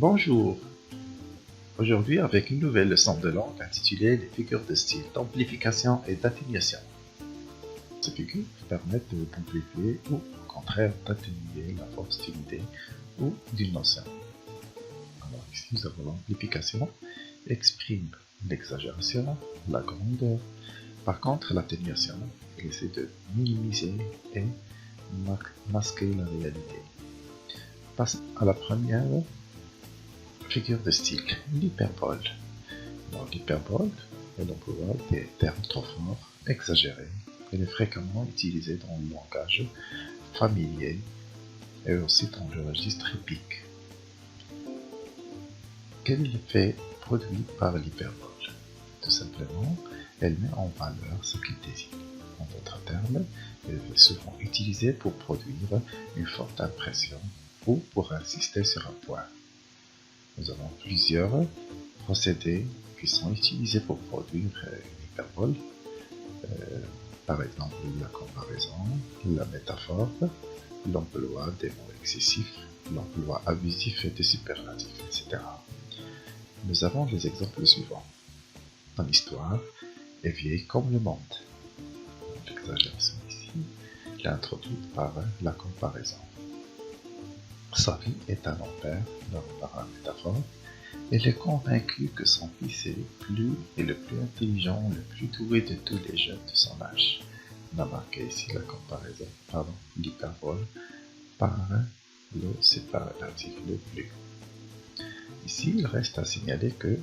Bonjour, aujourd'hui avec une nouvelle leçon de langue intitulée Les figures de style d'amplification et d'atténuation. Ces figures permettent d'amplifier ou au contraire d'atténuer la force d'une idée ou d'une notion. Alors ici nous avons l'amplification, exprime l'exagération, la grandeur. Par contre l'atténuation, elle essaie de minimiser et masquer la réalité. Passe à la première figure de style, l'hyperbole. L'hyperbole est l'emploi des termes trop forts, exagérés. Elle est fréquemment utilisée dans le langage familier et aussi dans le registre épique. Quel est l'effet produit par l'hyperbole? Tout simplement, elle met en valeur ce qu'il désigne. En d'autres termes, elle est souvent utilisée pour produire une forte impression ou pour insister sur un point. Nous avons plusieurs procédés qui sont utilisés pour produire une hyperbole. Par exemple, la comparaison, la métaphore, l'emploi des mots excessifs, l'emploi abusif et des superlatifs, etc. Nous avons les exemples suivants. Dans l'histoire, est vieille comme le monde. L'exagération ici est introduite par la comparaison. Sa vie est un enfer, par la métaphore. Elle est convaincue que son fils est le plus intelligent, le plus doué de tous les jeunes de son âge. On a marqué ici la comparaison, l'hyperbole, par le superlatif, le plus. Ici, il reste à signaler que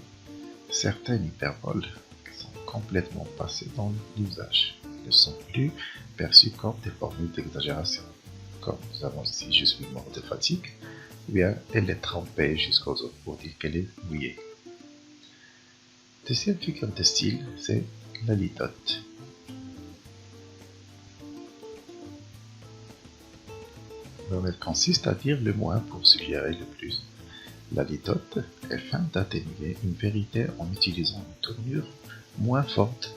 certaines hyperboles sont complètement passées dans l'usage, ne sont plus perçues comme des formules d'exagération. Comme nous avons ici, je suis mort de fatigue, ou bien elle est trempée jusqu'aux os pour dire qu'elle est mouillée. Deuxième figure de style, c'est la litote. Alors, elle consiste à dire le moins pour suggérer le plus. La litote est fin d'atténuer une vérité en utilisant une tournure moins forte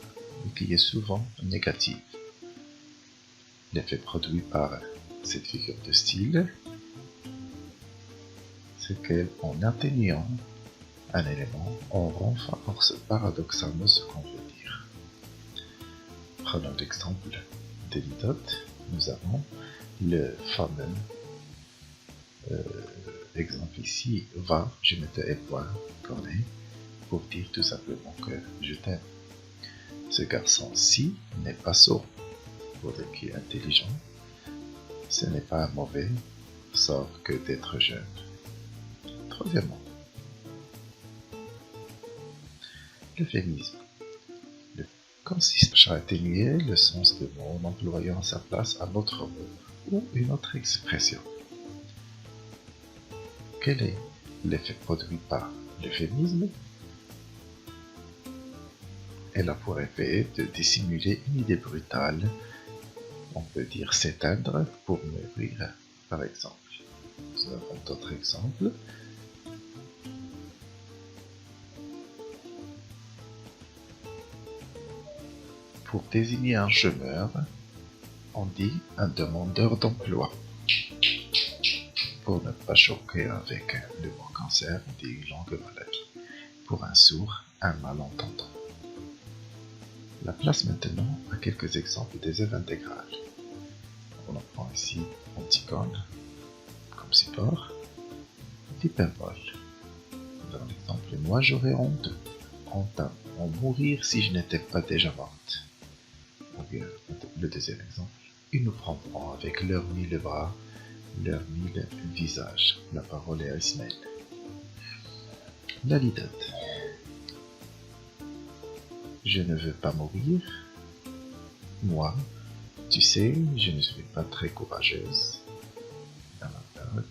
et qui est souvent négative. L'effet produit par cette figure de style, c'est qu'en atténuant un élément, on renforce paradoxalement ce qu'on veut dire. Prenons l'exemple des litotes. Nous avons le fameux exemple ici, va, je me te connais, pour dire tout simplement que je t'aime. Ce garçon-ci n'est pas sot, pour dire qu'il est intelligent. Ce n'est pas un mauvais sort que d'être jeune. Troisièmement, l'euphémisme. Consiste à atténuer le sens de mot en employant à sa place un autre mot ou une autre expression. Quel est l'effet produit par l'euphémisme? Elle a pour effet de dissimuler une idée brutale. On peut dire s'éteindre pour mourir, par exemple. Nous avons d'autres exemples. Pour désigner un chômeur, on dit un demandeur d'emploi. Pour ne pas choquer avec le mot cancer, on dit une longue maladie. Pour un sourd, un malentendant. La place maintenant à quelques exemples des œuvres intégrales. On en prend ici Antigone comme support, l'hyperbole. Nous avons l'exemple « Moi j'aurais honte en mourir si je n'étais pas déjà morte ». Ou bien le deuxième exemple, ils nous prendront avec leurs 1000 bras, leurs 1000 visages. La parole est à Ismaël. La litote. Je ne veux pas mourir. Moi, tu sais, je ne suis pas très courageuse. Dans la période,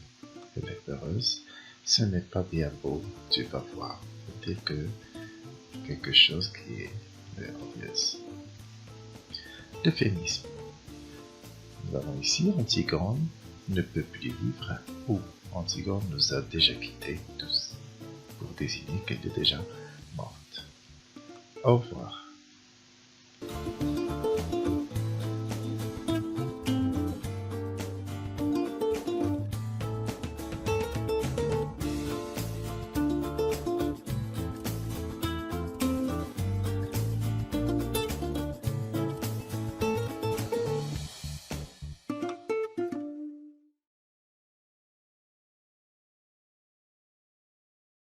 elle est heureuse. Ce n'est pas bien beau, tu vas voir. Pour dire que quelque chose qui est obvious. L'euphémisme. Nous avons ici Antigone ne peut plus vivre ou Antigone nous a déjà quittés tous pour désigner qu'elle est déjà morte. Au revoir.